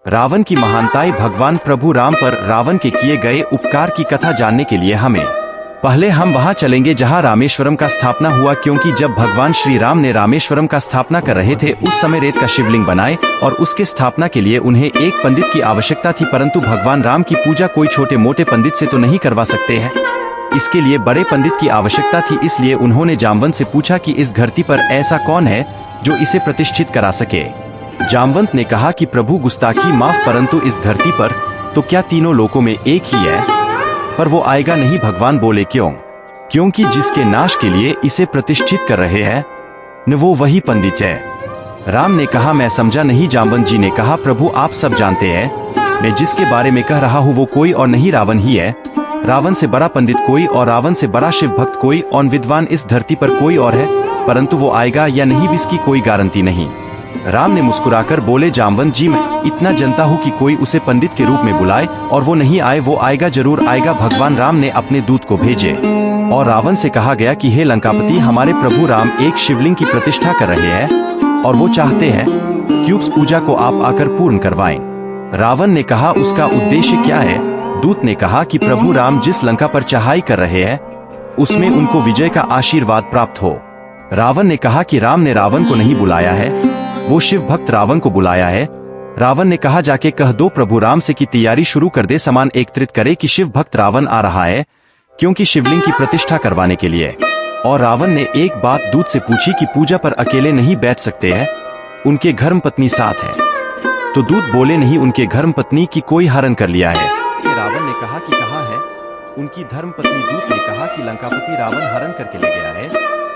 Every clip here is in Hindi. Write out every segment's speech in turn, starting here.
रावण की महानताई भगवान प्रभु राम पर रावण के किए गए उपकार की कथा जानने के लिए पहले हम वहां चलेंगे जहां रामेश्वरम का स्थापना हुआ, क्योंकि जब भगवान श्री राम ने रामेश्वरम का स्थापना कर रहे थे उस समय रेत का शिवलिंग बनाए और उसके स्थापना के लिए उन्हें एक पंडित की आवश्यकता थी, परंतु भगवान राम की पूजा कोई छोटे मोटे पंडित से तो नहीं करवा सकते हैं। इसके लिए बड़े पंडित की आवश्यकता थी। इसलिए उन्होंने जामवंत से पूछा कि इस धरती पर ऐसा कौन है जो इसे प्रतिष्ठित करा सके। जामवंत ने कहा कि प्रभु गुस्ताखी माफ, परंतु इस धरती पर तो क्या तीनों लोकों में एक ही है, पर वो आएगा नहीं। भगवान बोले क्यों? क्योंकि जिसके नाश के लिए इसे प्रतिष्ठित कर रहे हैं न वो वही पंडित है। राम ने कहा मैं समझा नहीं। जामवंत जी ने कहा प्रभु आप सब जानते हैं, मैं जिसके बारे में कह रहा हूँ वो कोई और नहीं रावण ही है। रावण से बड़ा पंडित कोई और रावण से बड़ा शिव भक्त कोई और विद्वान इस धरती पर कोई और है, परंतु वो आएगा या नहीं इसकी कोई गारंटी नहीं। राम ने मुस्कुराकर बोले जामवंत जी मैं इतना जानता हूँ कि कोई उसे पंडित के रूप में बुलाए और वो नहीं आए, वो आएगा जरूर आएगा। भगवान राम ने अपने दूत को भेजे और रावण से कहा गया कि हे लंकापति, हमारे प्रभु राम एक शिवलिंग की प्रतिष्ठा कर रहे हैं और वो चाहते हैं कि उस पूजा को आप आकर पूर्ण करवाएं। रावण ने कहा उसका उद्देश्य क्या है? दूत ने कहा कि प्रभु राम जिस लंका पर चढ़ाई कर रहे हैं उसमें उनको विजय का आशीर्वाद प्राप्त हो। रावण ने कहा कि राम ने रावण को नहीं बुलाया है, वो शिव भक्त रावण को बुलाया है। रावण ने कहा जाके कह दो प्रभु राम से कि तैयारी शुरू कर दे, सामान एकत्रित करे कि शिव भक्त रावण आ रहा है, क्योंकि शिवलिंग की प्रतिष्ठा करवाने के लिए। और रावण ने एक बात दूत से पूछी कि पूजा पर अकेले नहीं बैठ सकते हैं, उनके धर्मपत्नी साथ है। तो दूत बोले नहीं, उनके धर्मपत्नी की कोई हरण कर लिया है। रावण ने कहा कि कहाँ है उनकी धर्मपत्नी? दूत ने कहा कि लंकापति रावण हरण करके ले गया है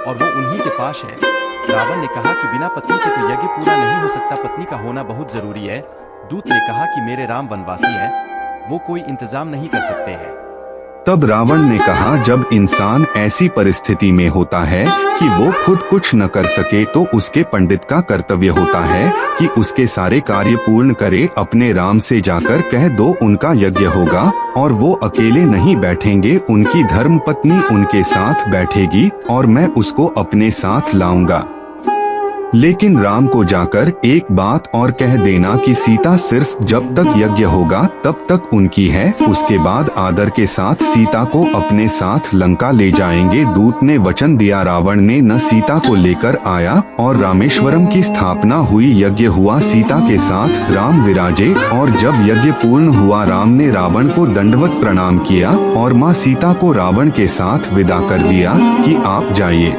और वो उन्हीं के पास है। रावण ने कहा कि बिना पत्नी के तो यज्ञ पूरा नहीं हो सकता, पत्नी का होना बहुत जरूरी है। दूत ने कहा कि मेरे राम वनवासी है, वो कोई इंतजाम नहीं कर सकते हैं। तब रावण ने कहा जब इंसान ऐसी परिस्थिति में होता है कि वो खुद कुछ न कर सके तो उसके पंडित का कर्तव्य होता है कि उसके सारे कार्य पूर्ण करे। अपने राम से जाकर कह दो उनका यज्ञ होगा और वो अकेले नहीं बैठेंगे, उनकी धर्मपत्नी उनके साथ बैठेगी और मैं उसको अपने साथ लाऊंगा। लेकिन राम को जाकर एक बात और कह देना कि सीता सिर्फ जब तक यज्ञ होगा तब तक उनकी है, उसके बाद आदर के साथ सीता को अपने साथ लंका ले जाएंगे। दूत ने वचन दिया। रावण ने न सीता को लेकर आया और रामेश्वरम की स्थापना हुई, यज्ञ हुआ, सीता के साथ राम विराजे। और जब यज्ञ पूर्ण हुआ राम ने रावण को दंडवत प्रणाम किया और माँ सीता को रावण के साथ विदा कर दिया कि आप जाइए,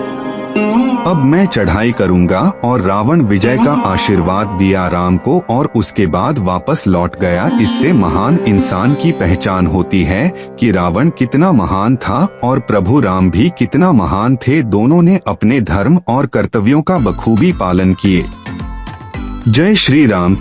अब मैं चढ़ाई करूंगा। और रावण विजय का आशीर्वाद दिया राम को और उसके बाद वापस लौट गया। इससे महान इंसान की पहचान होती है कि रावण कितना महान था और प्रभु राम भी कितना महान थे। दोनों ने अपने धर्म और कर्तव्यों का बखूबी पालन किए। जय श्री राम।